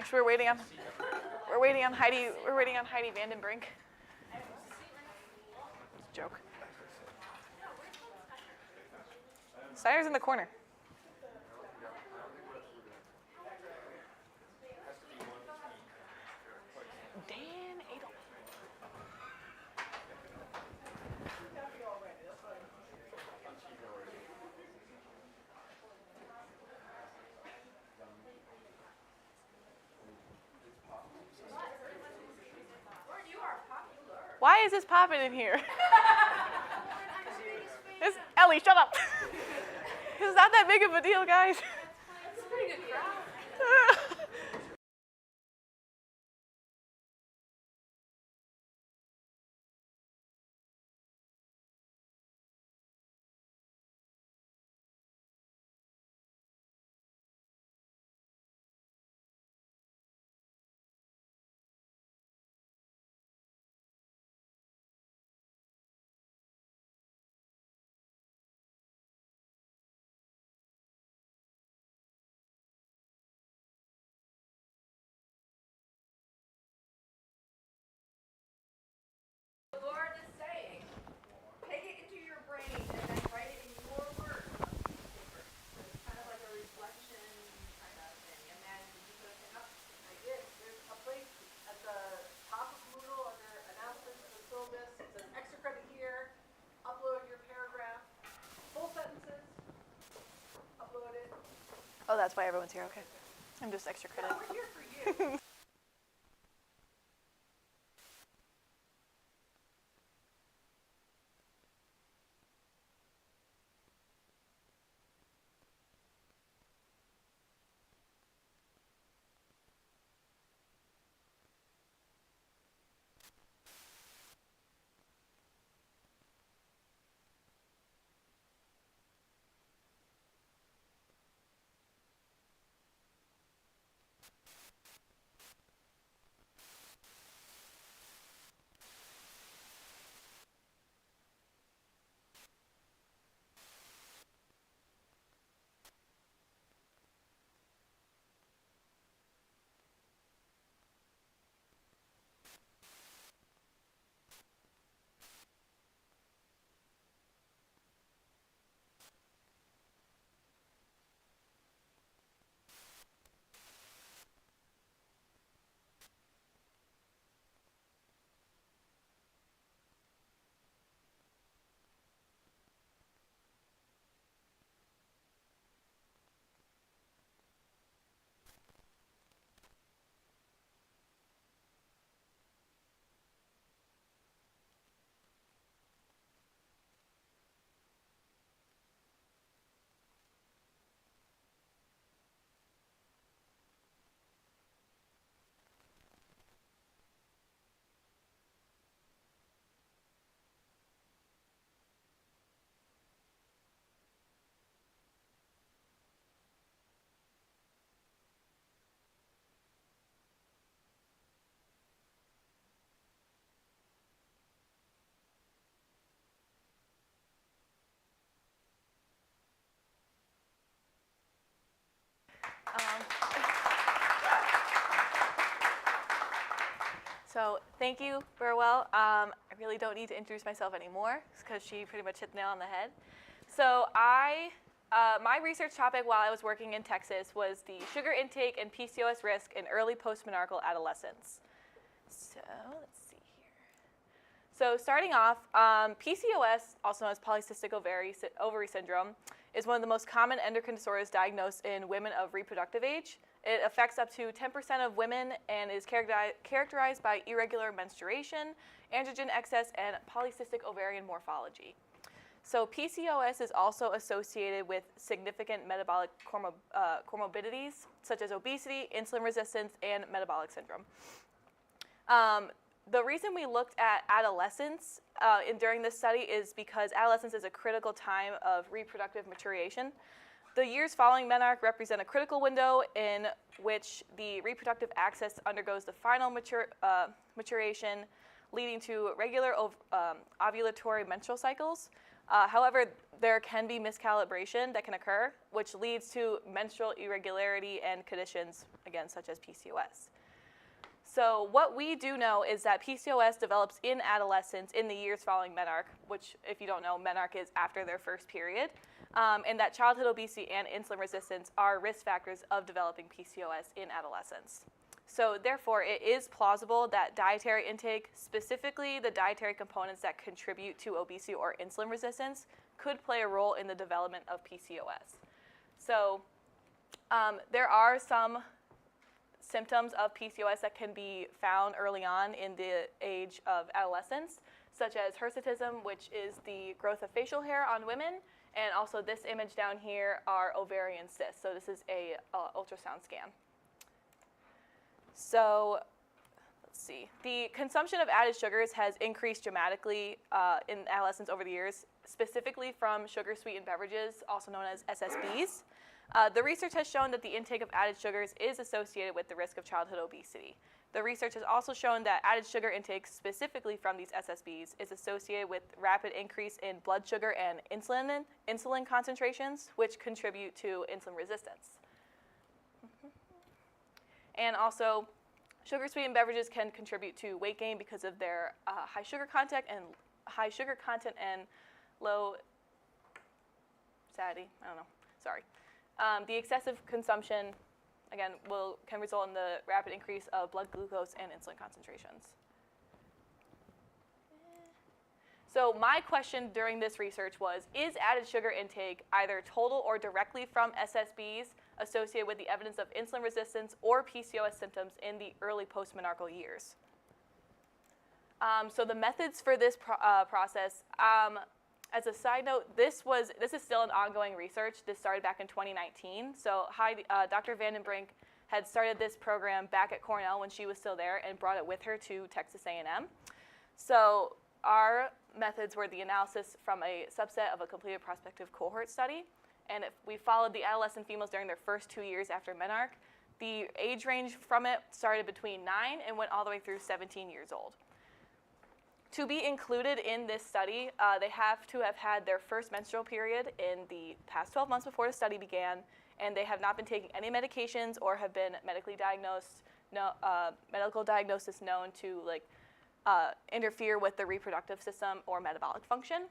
Actually, we're waiting on Heidi Vandenbrink. Joke. Steiner's in the corner. Dan Adel. Why is this popping in here? Ellie, shut up. It's not that big of a deal, guys. That's a pretty good crowd. The Lord is saying, take it into your brain and then write it in your words on a piece of paper. It's kind of like a reflection kind of thing. And then you put a thing up like this. There's a place at the top of Moodle under announcements of the syllabus. It says extra credit here. Upload your paragraph. Full sentences. Upload it. Oh, that's why everyone's here. Okay. I'm just extra credit. No, we're here for you. So thank you, Burwell. I really don't need to introduce myself anymore because she pretty much hit the nail on the head. So my research topic while I was working in Texas was the sugar intake and PCOS risk in early post-menarcheal adolescents. So let's see here. So starting off, PCOS, also known as polycystic ovary syndrome, is one of the most common endocrine disorders diagnosed in women of reproductive age. It affects up to 10% of women and is characterized by irregular menstruation, androgen excess, and polycystic ovarian morphology. So PCOS is also associated with significant metabolic comorbidities, such as obesity, insulin resistance, and metabolic syndrome. The reason we looked at adolescents during this study is because adolescence is a critical time of reproductive maturation. The years following menarche represent a critical window in which the reproductive axis undergoes the final maturation, leading to regular ovulatory menstrual cycles. However, there can be miscalibration that can occur, which leads to menstrual irregularity and conditions, again, such as PCOS. So what we do know is that PCOS develops in adolescents in the years following menarche, which, if you don't know, menarche is after their first period, and that childhood obesity and insulin resistance are risk factors of developing PCOS in adolescents. So therefore, it is plausible that dietary intake, specifically the dietary components that contribute to obesity or insulin resistance, could play a role in the development of PCOS. So there are some symptoms of PCOS that can be found early on in the age of adolescence, such as hirsutism, which is the growth of facial hair on women, and also this image down here are ovarian cysts. So this is a ultrasound scan. So let's see. The consumption of added sugars has increased dramatically in adolescents over the years, specifically from sugar-sweetened beverages, also known as SSBs. The research has shown that the intake of added sugars is associated with the risk of childhood obesity. The research has also shown that added sugar intake, specifically from these SSBs, is associated with rapid increase in blood sugar and insulin concentrations, which contribute to insulin resistance. And also, sugar-sweetened beverages can contribute to weight gain because of their high sugar content and low satiety. I don't know. Sorry. The excessive consumption, again, can result in the rapid increase of blood glucose and insulin concentrations. So my question during this research was, is added sugar intake either total or directly from SSBs associated with the evidence of insulin resistance or PCOS symptoms in the early post-menarcheal years? So the methods for this process, as a side note, this is still an ongoing research. This started back in 2019. So Dr. Vandenbrink had started this program back at Cornell when she was still there and brought it with her to Texas A&M. So our methods were the analysis from a subset of a completed prospective cohort study. And if we followed the adolescent females during their first 2 years after menarche, the age range from it started between 9 and went all the way through 17 years old. To be included in this study, they have to have had their first menstrual period in the past 12 months before the study began, and they have not been taking any medications or have been medically diagnosed, medical diagnosis known to interfere with the reproductive system or metabolic function.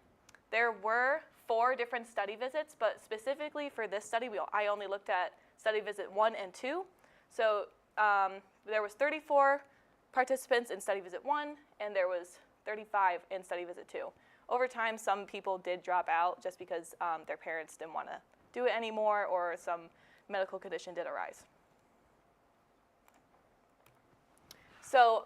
There were 4 different study visits, but specifically for this study, I only looked at study visit 1 and 2. So there was 34 participants in study visit 1, and there was 35 in study visit 2. Over time, some people did drop out just because their parents didn't want to do it anymore or some medical condition did arise. So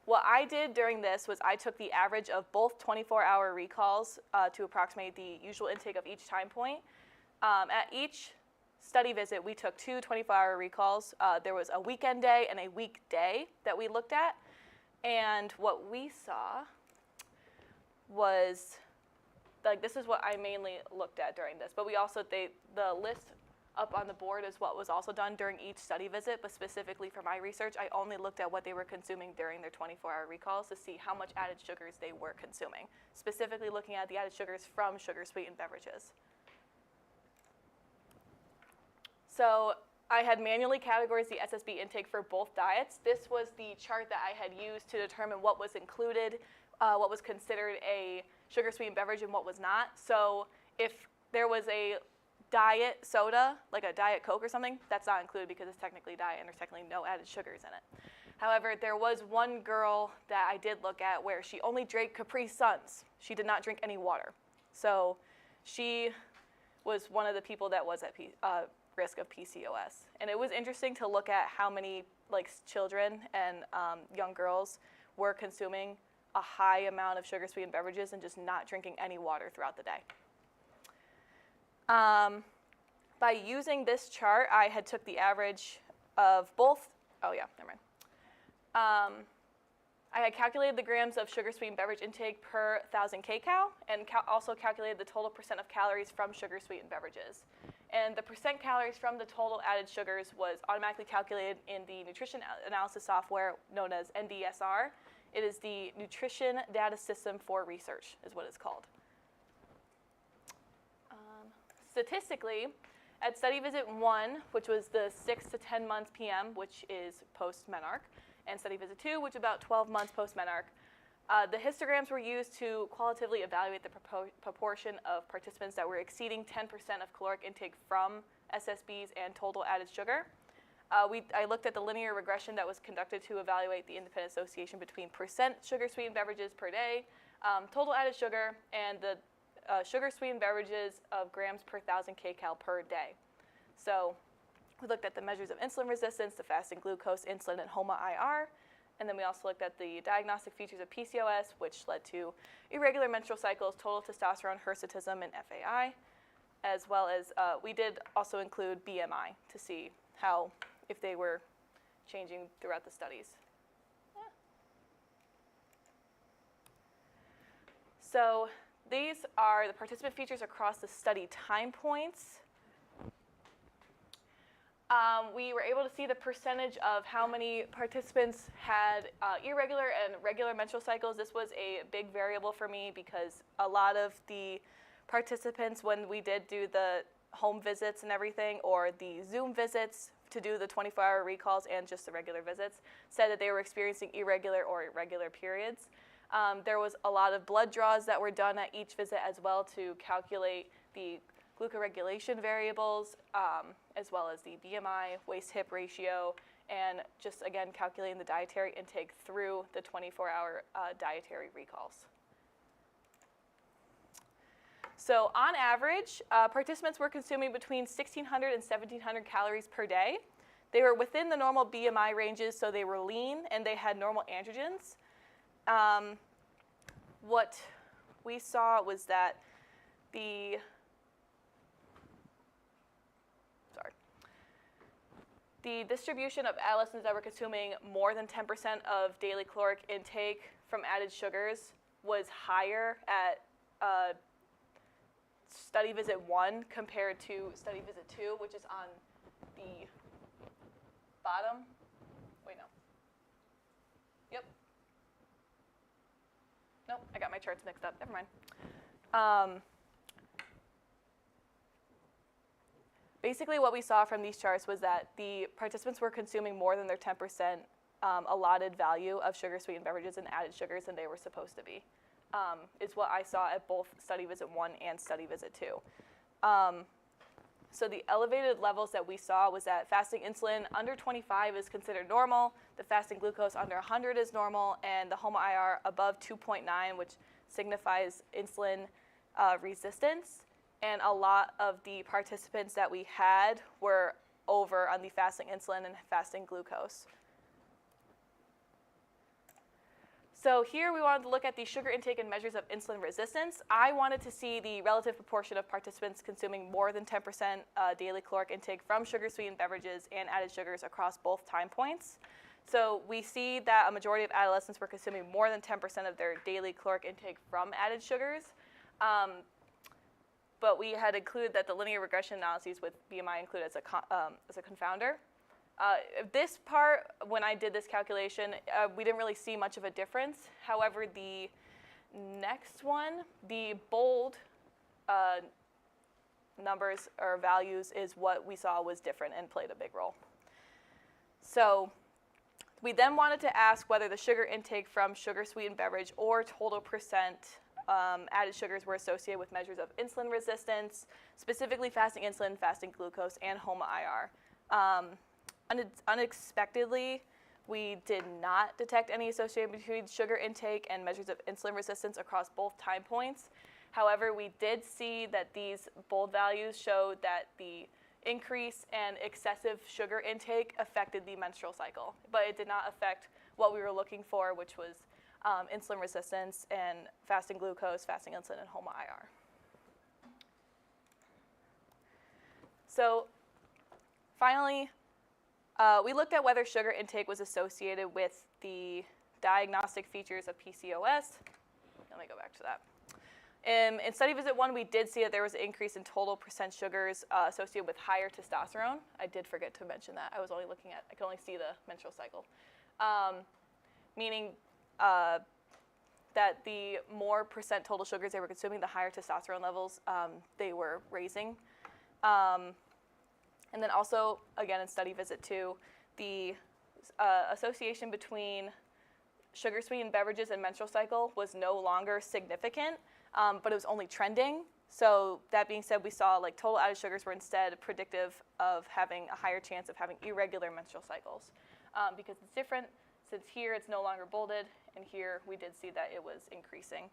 what I did during this was I took the average of both 24-hour recalls to approximate the usual intake of each time point. At each study visit, we took 2 24-hour recalls. There was a weekend day and a weekday that we looked at. And what we saw was, this is what I mainly looked at during this. But we also, the list up on the board is what was also done during each study visit. But specifically for my research, I only looked at what they were consuming during their 24-hour recalls to see how much added sugars they were consuming. Specifically looking at the added sugars from sugar-sweetened beverages. So I had manually categorized the SSB intake for both diets. This was the chart that I had used to determine what was included, what was considered a sugar-sweetened beverage and what was not. So if there was a diet soda, like a Diet Coke or something, that's not included because it's technically diet and there's technically no added sugars in it. However, there was one girl that I did look at where she only drank Capri Suns. She did not drink any water. So she was one of the people that was at risk of PCOS. And it was interesting to look at how many children and young girls were consuming a high amount of sugar-sweetened beverages and just not drinking any water throughout the day. By using this chart, I had took the average of both, I had calculated the grams of sugar-sweetened beverage intake per 1,000 kcal and also calculated the total percent of calories from sugar-sweetened beverages. And the percent calories from the total added sugars was automatically calculated in the nutrition analysis software known as NDSR. It is the Nutrition Data System for Research is what it's called. Statistically, at study visit 1, which was the 6 to 10 months PM, which is post-menarche, and study visit 2, which is about 12 months post-menarche, the histograms were used to qualitatively evaluate the proportion of participants that were exceeding 10% of caloric intake from SSBs and total added sugar. I looked at the linear regression that was conducted to evaluate the independent association between percent sugar-sweetened beverages per day, total added sugar, and the sugar-sweetened beverages of grams per 1,000 kcal per day. So we looked at the measures of insulin resistance, the fasting glucose, insulin, and HOMA-IR. And then we also looked at the diagnostic features of PCOS, which led to irregular menstrual cycles, total testosterone, hirsutism, and FAI, as well as we did also include BMI to see how, if they were changing throughout the studies. Yeah. So these are the participant features across the study time points. We were able to see the percentage of how many participants had irregular and regular menstrual cycles. This was a big variable for me because a lot of the participants, when we did do the home visits and everything, or the Zoom visits to do the 24-hour recalls and just the regular visits, said that they were experiencing irregular or irregular periods. There was a lot of blood draws that were done at each visit as well to calculate the glucoregulation variables, as well as the BMI, waist-hip ratio, and just, again, calculating the dietary intake through the 24-hour dietary recalls. So on average, participants were consuming between 1,600 and 1,700 calories per day. They were within the normal BMI ranges, so they were lean and they had normal androgens. What we saw was that the distribution of adolescents that were consuming more than 10% of daily caloric intake from added sugars was higher at study visit 1 compared to study visit 2, which is on the bottom. Wait, no. Yep. Nope, I got my charts mixed up. Never mind. Basically, what we saw from these charts was that the participants were consuming more than their 10% allotted value of sugar-sweetened beverages and added sugars than they were supposed to be, is what I saw at both study visit 1 and study visit 2. So the elevated levels that we saw was that fasting insulin under 25 is considered normal, the fasting glucose under 100 is normal, and the HOMA-IR above 2.9, which signifies insulin resistance. And a lot of the participants that we had were over on the fasting insulin and fasting glucose. So here we wanted to look at the sugar intake and measures of insulin resistance. I wanted to see the relative proportion of participants consuming more than 10% daily caloric intake from sugar-sweetened beverages and added sugars across both time points. So we see that a majority of adolescents were consuming more than 10% of their daily caloric intake from added sugars. But we had included that the linear regression analyses with BMI included as a confounder. This part, when I did this calculation, we didn't really see much of a difference. However, the next one, the bold numbers or values is what we saw was different and played a big role. So we then wanted to ask whether the sugar intake from sugar-sweetened beverage or total percent added sugars were associated with measures of insulin resistance, specifically fasting insulin, fasting glucose, and HOMA-IR. Unexpectedly, we did not detect any association between sugar intake and measures of insulin resistance across both time points. However, we did see that these bold values showed that the increase and excessive sugar intake affected the menstrual cycle, but it did not affect what we were looking for, which was insulin resistance and fasting glucose, fasting insulin, and HOMA-IR. So finally, we looked at whether sugar intake was associated with the diagnostic features of PCOS. Let me go back to that. In study visit 1, we did see that there was an increase in total percent sugars associated with higher testosterone. I did forget to mention that. I could only see the menstrual cycle. Meaning that the more percent total sugars they were consuming, the higher testosterone levels they were raising. And then also, again, in study visit 2, the association between sugar-sweetened beverages and menstrual cycle was no longer significant, but it was only trending. So that being said, we saw like total added sugars were instead predictive of having a higher chance of having irregular menstrual cycles, because it's different. Since here it's no longer bolded, and here we did see that it was increasing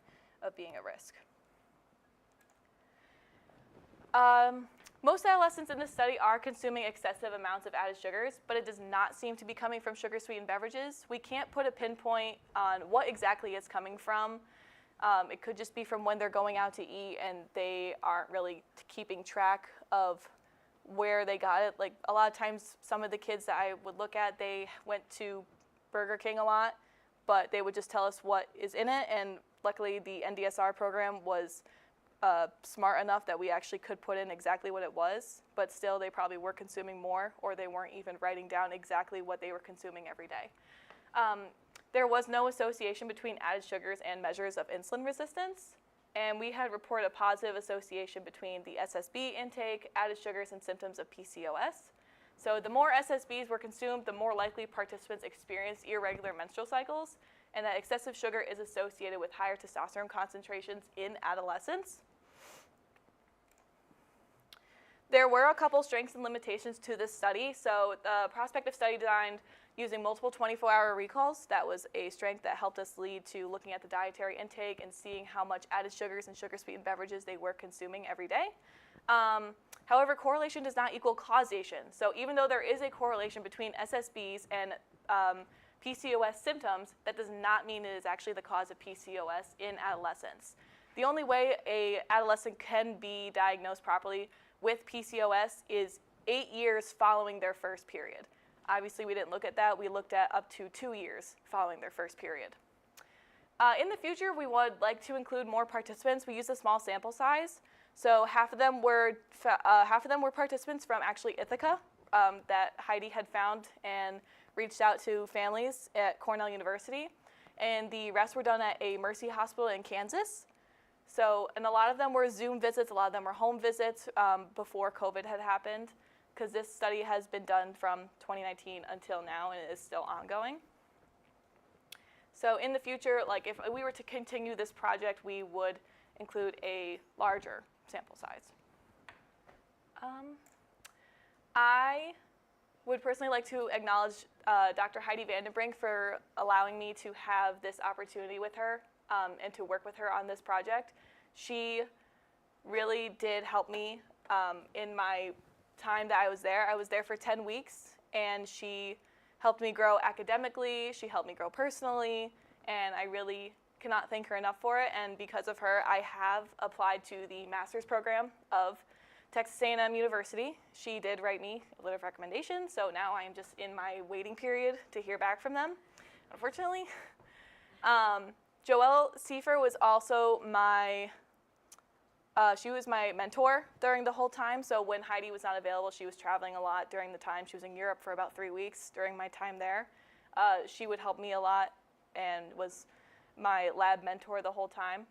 of being a risk. Most adolescents in this study are consuming excessive amounts of added sugars, but it does not seem to be coming from sugar-sweetened beverages. We can't put a pinpoint on what exactly it's coming from. It could just be from when they're going out to eat and they aren't really keeping track of where they got it. Like a lot of times, some of the kids that I would look at, they went to Burger King a lot, but they would just tell us what is in it, and luckily the NDSR program was smart enough that we actually could put in exactly what it was, but still they probably were consuming more, or they weren't even writing down exactly what they were consuming every day. There was no association between added sugars and measures of insulin resistance, and we had reported a positive association between the SSB intake, added sugars, and symptoms of PCOS. So the more SSBs were consumed, the more likely participants experienced irregular menstrual cycles, and that excessive sugar is associated with higher testosterone concentrations in adolescents. There were a couple strengths and limitations to this study. So the prospective study designed using multiple 24-hour recalls. That was a strength that helped us lead to looking at the dietary intake and seeing how much added sugars and sugar-sweetened beverages they were consuming every day. However, correlation does not equal causation. So even though there is a correlation between SSBs and PCOS symptoms, that does not mean it is actually the cause of PCOS in adolescents. The only way an adolescent can be diagnosed properly with PCOS is 8 years following their first period. Obviously, we didn't look at that. We looked at up to 2 years following their first period. In the future, we would like to include more participants. We use a small sample size. So half of them were participants from actually Ithaca that Heidi had found and reached out to families at Cornell University. And the rest were done at a Mercy hospital in Kansas. So, and a lot of them were Zoom visits, a lot of them were home visits before COVID had happened, because this study has been done from 2019 until now, and it is still ongoing. So in the future, like if we were to continue this project, we would include a larger sample size. I would personally like to acknowledge Dr. Heidi Vandenbrink for allowing me to have this opportunity with her and to work with her on this project. She really did help me in my time that I was there. I was there for 10 weeks, and she helped me grow academically, she helped me grow personally, and I really cannot thank her enough for it. And because of her, I have applied to the master's program of Texas A&M University. She did write me a letter of recommendation, so now I am just in my waiting period to hear back from them, unfortunately. Joelle Seifer was also she was my mentor during the whole time. So when Heidi was not available, she was traveling a lot during the time. She was in Europe for about 3 weeks during my time there. She would help me a lot and was my lab mentor the whole time.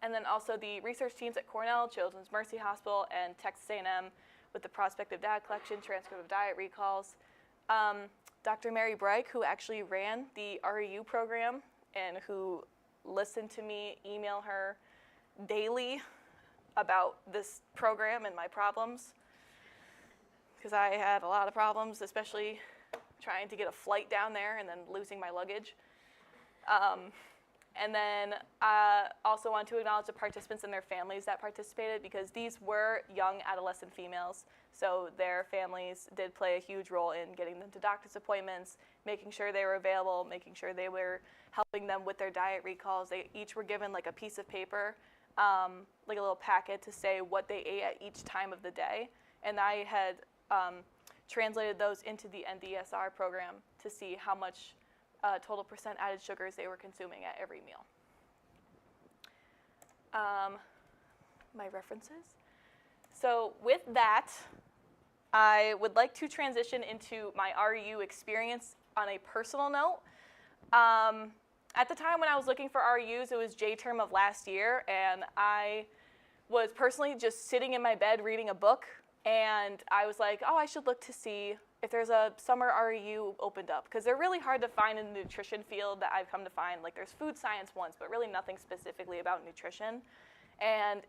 And then also the research teams at Cornell, Children's Mercy Hospital, and Texas A&M with the prospective data collection, transcript of diet recalls. Dr. Mary Breik, who actually ran the REU program and who listened to me email her daily about this program and my problems, because I had a lot of problems, especially trying to get a flight down there and then losing my luggage. And then I also want to acknowledge the participants and their families that participated, because these were young adolescent females, so their families did play a huge role in getting them to doctor's appointments, making sure they were available, making sure they were helping them with their diet recalls. They each were given like a piece of paper, like a little packet to say what they ate at each time of the day, and I had translated those into the NDSR program to see how much total percent added sugars they were consuming at every meal. My references. So with that, I would like to transition into my REU experience on a personal note. At the time when I was looking for REUs, it was J-term of last year, and I was personally just sitting in my bed reading a book And I was like, oh, I should look to see if there's a summer REU opened up, because they're really hard to find in the nutrition field that I've come to find. Like, there's food science ones, but really nothing specifically about nutrition. And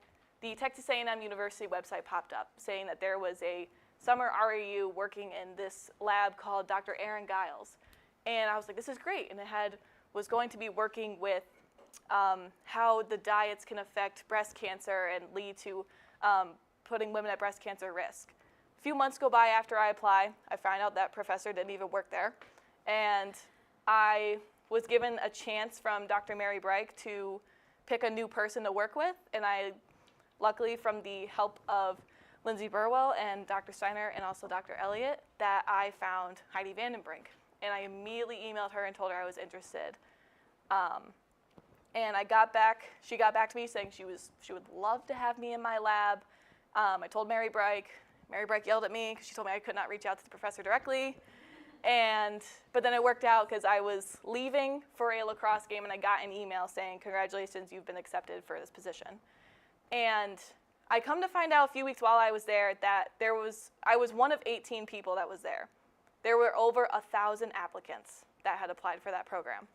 the Texas A&M University website popped up saying that there was a summer REU working in this lab called Dr. Aaron Giles. And I was like, this is great. And it was going to be working with how the diets can affect breast cancer and lead to putting women at breast cancer risk. A few months go by after I apply. I find out that professor didn't even work there. And I was given a chance from Dr. Mary Breik to pick a new person to work with. And I, luckily, from the help of Lindsay Burwell and Dr. Steiner and also Dr. Elliott, that I found Heidi Vandenbrink. And I immediately emailed her and told her I was interested. And she got back to me saying she would love to have me in my lab. I told Mary Breik. Mary Breik yelled at me because she told me I could not reach out to the professor directly. But then it worked out because I was leaving for a lacrosse game and I got an email saying, congratulations, you've been accepted for this position. And I come to find out a few weeks while I was there that I was one of 18 people that was there. There were over 1,000 applicants that had applied for that program.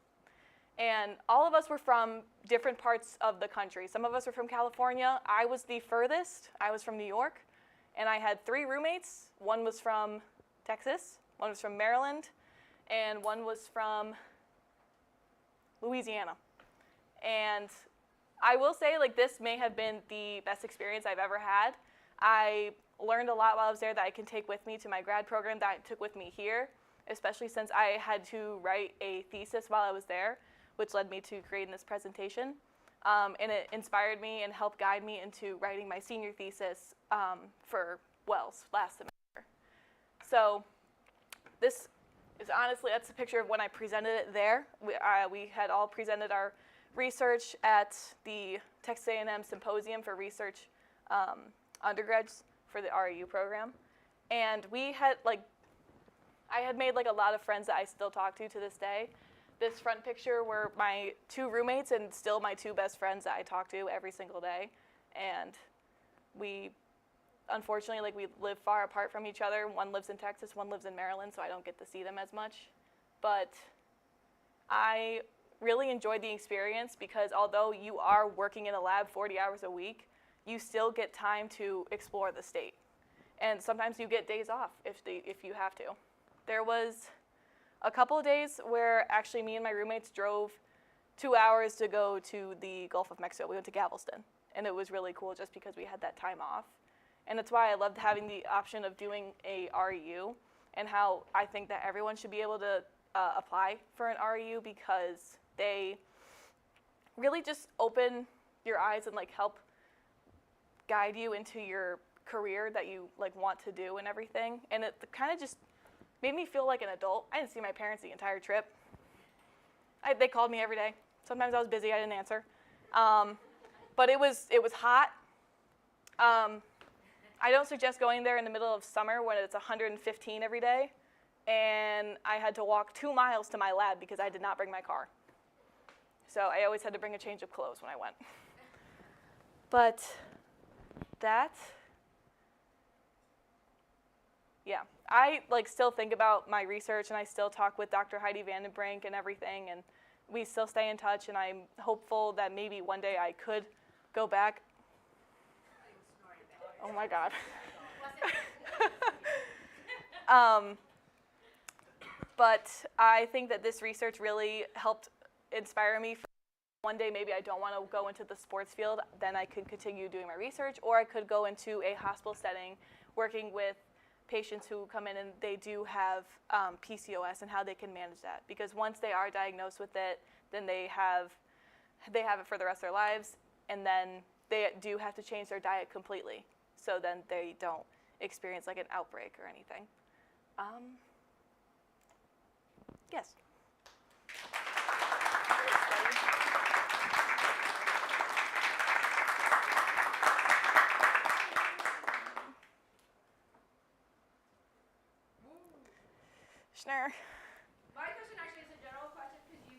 And all of us were from different parts of the country. Some of us were from California. I was the furthest. I was from New York. And I had 3 roommates. One was from Texas, one was from Maryland, and one was from Louisiana. And I will say, like, this may have been the best experience I've ever had. I learned a lot while I was there that I can take with me to my grad program that I took with me here, especially since I had to write a thesis while I was there, which led me to creating this presentation. And it inspired me and helped guide me into writing my senior thesis for Wells last semester. So this is honestly, that's a picture of when I presented it there. We had all presented our research at the Texas A&M Symposium for Research undergrads for the REU program. And we had, I had made a lot of friends that I still talk to this day. This front picture were my 2 roommates and still my 2 best friends that I talk to every single day. And we, unfortunately, we live far apart from each other. One lives in Texas, one lives in Maryland, so I don't get to see them as much. But I really enjoyed the experience because although you are working in a lab 40 hours a week, you still get time to explore the state. And sometimes you get days off if you have to. There was a couple of days where actually me and my roommates drove 2 hours to go to the Gulf of Mexico. We went to Galveston, and it was really cool just because we had that time off. And that's why I loved having the option of doing a REU and how I think that everyone should be able to apply for an REU because they really just open your eyes and help guide you into your career that you want to do and everything. And it kind of just made me feel like an adult. I didn't see my parents the entire trip. They called me every day. Sometimes I was busy, I didn't answer. But it was hot. I don't suggest going there in the middle of summer when it's 115 every day. And I had to walk 2 miles to my lab because I did not bring my car. So I always had to bring a change of clothes when I went. But yeah, I still think about my research and I still talk with Dr. Heidi Vandenbrink and everything, and we still stay in touch, and I'm hopeful that maybe one day I could go back. Oh my God. But I think that this research really helped inspire me. One day maybe I don't want to go into the sports field, then I could continue doing my research, or I could go into a hospital setting working with patients who come in and they do have PCOS and how they can manage that. Because once they are diagnosed with it, then they have it for the rest of their lives, and then they do have to change their diet completely. So then they don't experience an outbreak or anything. Yes? Schnurr. My question actually is a general question because you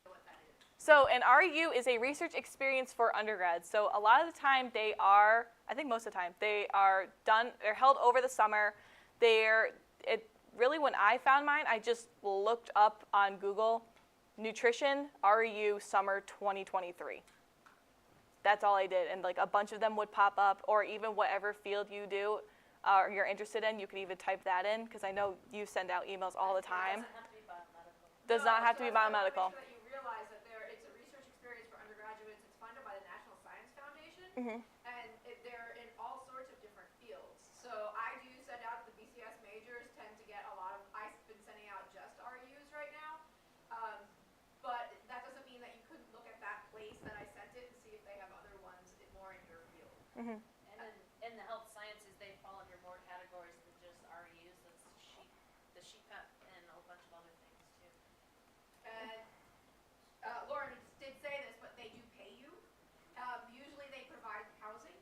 know what that is. So an REU is a research experience for undergrads. So a lot of the time they are, I think most of the time, they are done, they're held over the summer. Really when I found mine, I just looked up on Google, nutrition, REU, summer 2023. That's all I did, and like a bunch of them would pop up, or even whatever field you do or you're interested in, you could even type that in, because I know you send out emails all the time. Does not have to be biomedical. Make sure that you realize that it's a research experience for undergraduates. It's funded by the National Science Foundation, and they're in all sorts of different fields. So I do send out the BCS majors tend to get a lot of. I've been sending out just RUs right now, but that doesn't mean that you couldn't look at that place that I sent it and see if they have other ones more in your field. And then in the health sciences, they fall under more categories than just REUs. That's the sheep and a bunch of other things too. And Lauren did say this, but they do pay you. Usually they provide housing,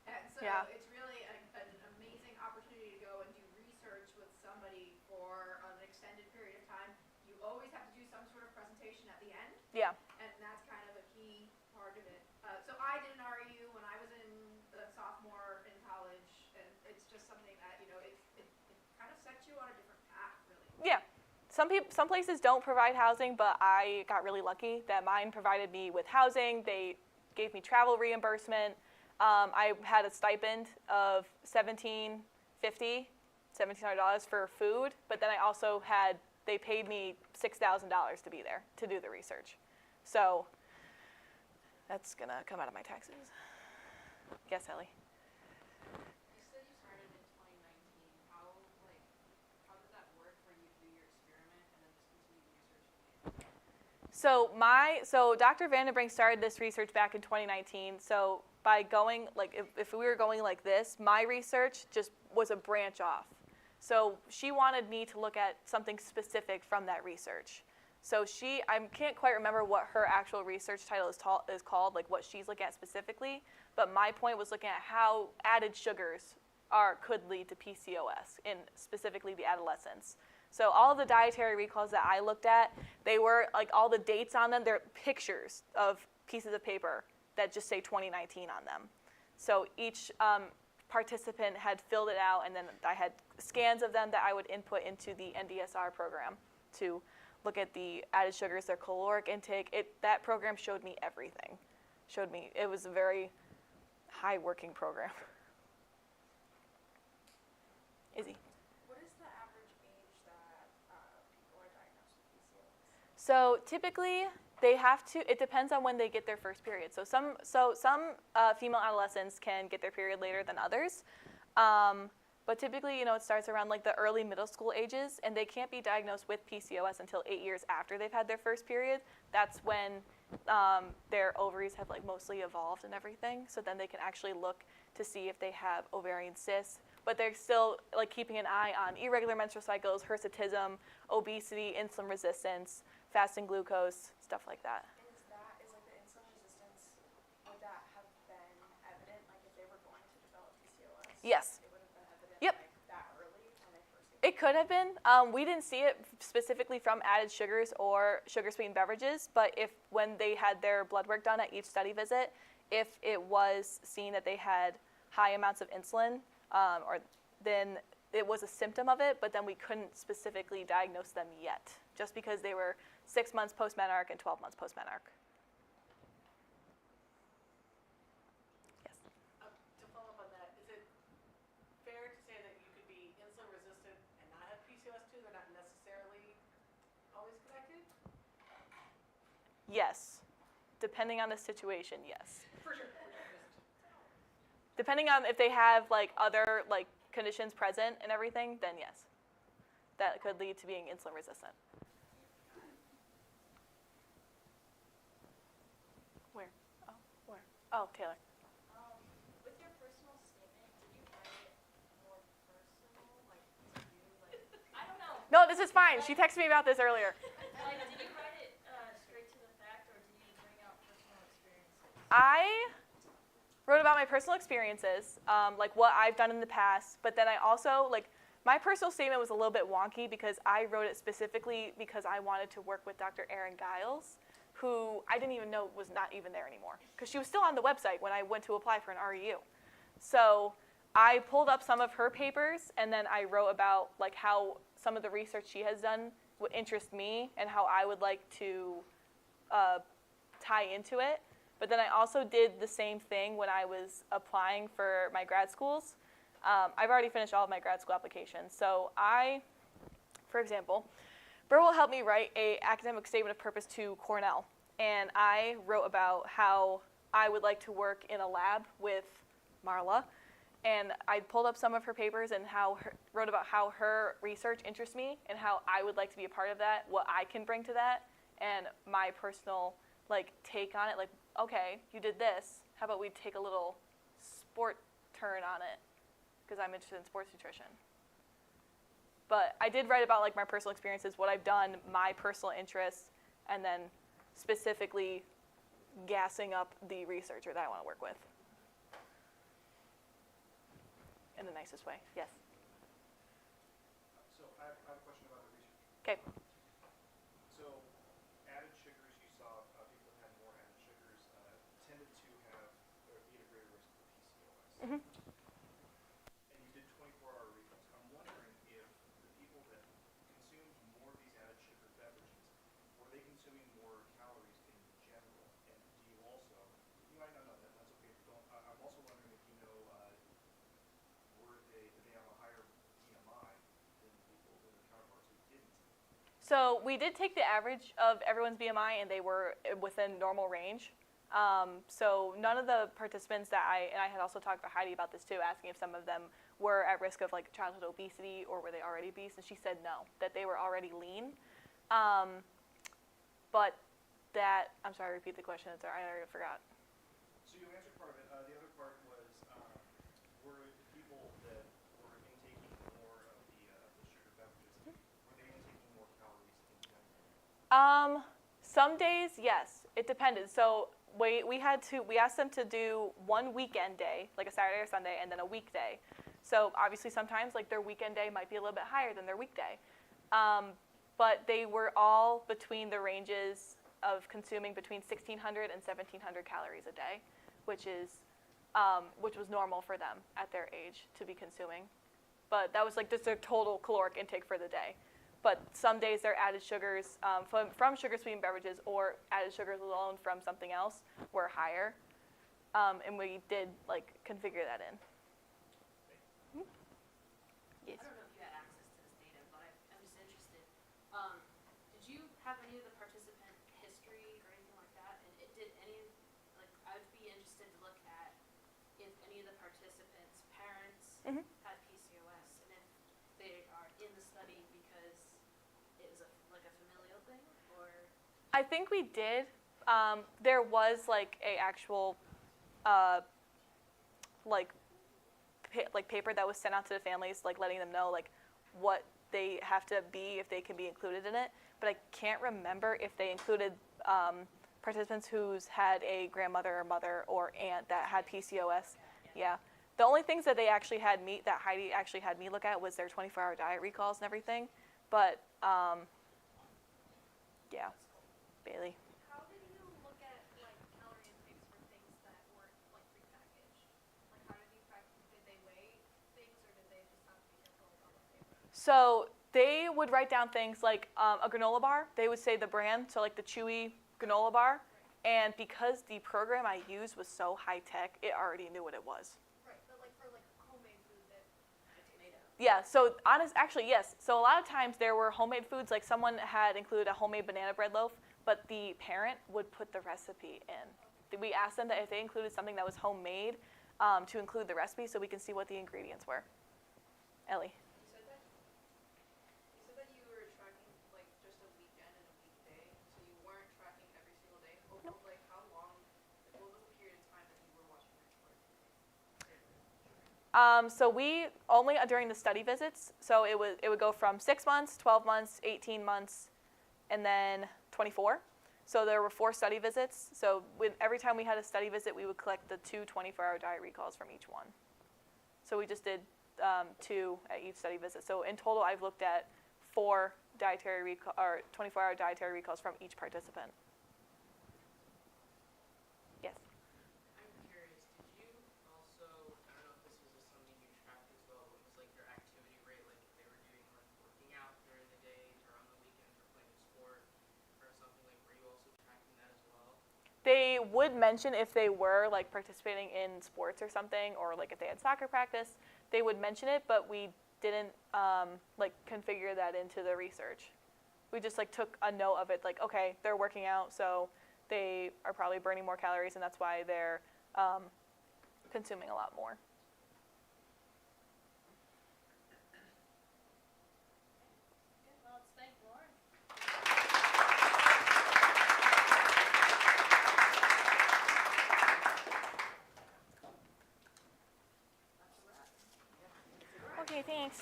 and so it's really an amazing opportunity to go and do research with somebody for an extended period of time. You always have to do some sort of presentation at the end. Yeah. And that's kind of a key part of it. So I did an REU when I was a sophomore in college, and it's just something that, it kind of sets you on a different path, really. Yeah. Some places don't provide housing, but I got really lucky that mine provided me with housing. They gave me travel reimbursement. I had a stipend of $1,750 for food, but then I also they paid me $6,000 to be there to do the research. So that's going to come out of my taxes. Yes, Ellie? You said you started in 2019. How did that work where you do your experiment and then just continue researching it? So Dr. Vandenbrink started this research back in 2019. So by going, if we were going like this, my research just was a branch off. So she wanted me to look at something specific from that research. So I can't quite remember what her actual research title is called, like what she's looking at specifically, but my point was looking at how added sugars could lead to PCOS, in specifically the adolescents. So all of the dietary recalls that I looked at, they were, all the dates on them, they're pictures of pieces of paper that just say 2019 on them. So each participant had filled it out, and then I had scans of them that I would input into the NDSR program to look at the added sugars, their caloric intake. That program showed me everything. It was a very high working program. Izzy. What is the average age that people are diagnosed with PCOS? So typically, it depends on when they get their first period. So some female adolescents can get their period later than others. But typically, it starts around the early middle school ages, and they can't be diagnosed with PCOS until 8 years after they've had their first period. That's when their ovaries have mostly evolved and everything. So then they can actually look to see if they have ovarian cysts. But they're still keeping an eye on irregular menstrual cycles, hirsutism, obesity, insulin resistance, fasting glucose, stuff like that. And is the insulin resistance, would that have been evident, if they were going to develop PCOS? Yes. It would have been evident, Yep. That early when they first get It could have been. We didn't see it specifically from added sugars or sugar-sweetened beverages, but when they had their blood work done at each study visit, if it was seen that they had high amounts of insulin, then it was a symptom of it, but then we couldn't specifically diagnose them yet, just because they were 6 months post-menarche and 12 months post-menarche. Yes. To follow up on that, is it fair to say that you could be insulin resistant and not have PCOS too? They're not necessarily always connected? Yes. Depending on the situation, yes. For sure. Depending on if they have other conditions present and everything, then yes. That could lead to being insulin resistant. Where? Oh, Taylor. With your personal statement, did you write it more personal, to you, I don't know. No, this is fine. She texted me about this earlier. Did you write it straight to the fact, or did you bring out personal experiences? I wrote about my personal experiences, what I've done in the past, but then I also, my personal statement was a little bit wonky because I wrote it specifically because I wanted to work with Dr. Erin Giles, who I didn't even know was not even there anymore, because she was still on the website when I went to apply for an REU. So I pulled up some of her papers, and then I wrote about like how some of the research she has done would interest me and how I would like to tie into it. But then I also did the same thing when I was applying for my grad schools. I've already finished all of my grad school applications. So for example, Burwell helped me write an academic statement of purpose to Cornell. And I wrote about how I would like to work in a lab with Marla. And I pulled up some of her papers and wrote about how her research interests me and how I would like to be a part of that, what I can bring to that, and my personal take on it. Like, okay, you did this. How about we take a little sport turn on it? Because I'm interested in sports nutrition. But I did write about my personal experiences, what I've done, my personal interests, and then specifically gassing up the researcher that I want to work with. In the nicest way, yes. So I have a question about the research. Okay. So added sugars, you saw people that had more added sugars tended to have or be at a greater risk for PCOS. Mm-hmm. And you did 24-hour refills. I'm wondering if the people that consumed more of these added sugar beverages, were they consuming more calories in general? And do you also, you might not know that, that's okay. I'm also wondering if you know, did they have a higher BMI than people, than their counterparts who didn't? So we did take the average of everyone's BMI, and they were within normal range. So none of the participants and I had also talked to Heidi about this too, asking if some of them were at risk of childhood obesity or were they already obese, and she said no, that they were already lean. But that, I'm sorry, repeat the question, I already forgot. So you answered part of it. The other part was, were the people that were intaking more of the sugar beverages, were they intaking more calories in general? Some days, yes, it depended. So we asked them to do one weekend day, like a Saturday or Sunday, and then a weekday. So obviously sometimes their weekend day might be a little bit higher than their weekday. But they were all between the ranges of consuming between 1,600 and 1,700 calories a day, which was normal for them at their age to be consuming. But that was just their total caloric intake for the day. But some days their added sugars from sugar-sweetened beverages or added sugars alone from something else were higher, and we did configure that in. Yes. I don't know if you had access to this data, but I'm just interested. Did you have any of the participant history or anything like that? And did any, I would be interested to look at if any of the participants' parents Mhm. had PCOS and if they are in the study because it was a familial thing, or? I think we did. There was a actual paper that was sent out to the families, letting them know what they have to be if they can be included in it. But I can't remember if they included participants who's had a grandmother or mother or aunt that had PCOS. Yeah. The only things that they actually that Heidi actually had me look at was their 24-hour diet recalls and everything. But yeah, Bailey. How did you look at calorie intakes for things that weren't prepackaged? How did they weigh things, or did they just have to be careful about what they were? So they would write down things like a granola bar. They would say the brand, so the Chewy granola bar. And because the program I used was so high tech, it already knew what it was. Right, but for homemade food that It's made of. Yeah, so actually, yes. So a lot of times there were homemade foods, someone had included a homemade banana bread loaf, but the parent would put the recipe in. We asked them that if they included something that was homemade, to include the recipe so we can see what the ingredients were. Ellie. You said that you were tracking just a weekend and a weekday, so you weren't tracking every single day. Over how long? What was the period of time that you were watching your caloric intake? So we only during the study visits. So it would go from 6 months, 12 months, 18 months, and then 24. So there were 4 study visits. So every time we had a study visit, we would collect the 2 24-hour diet recalls from each one. So we just did 2 at each study visit. So in total, I've looked at 4 dietary 24-hour dietary recalls from each participant. They would mention if they were like participating in sports or something, or like if they had soccer practice, they would mention it, but we didn't like configure that into the research. We just like took a note of it, like, okay, they're working out, so they are probably burning more calories, and that's why they're consuming a lot more. Good, well, let's thank Lauren. Okay, thanks.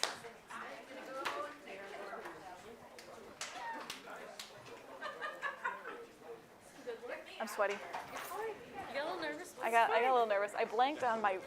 I'm sweaty. You got a little nervous? I got a little nervous. I blanked on my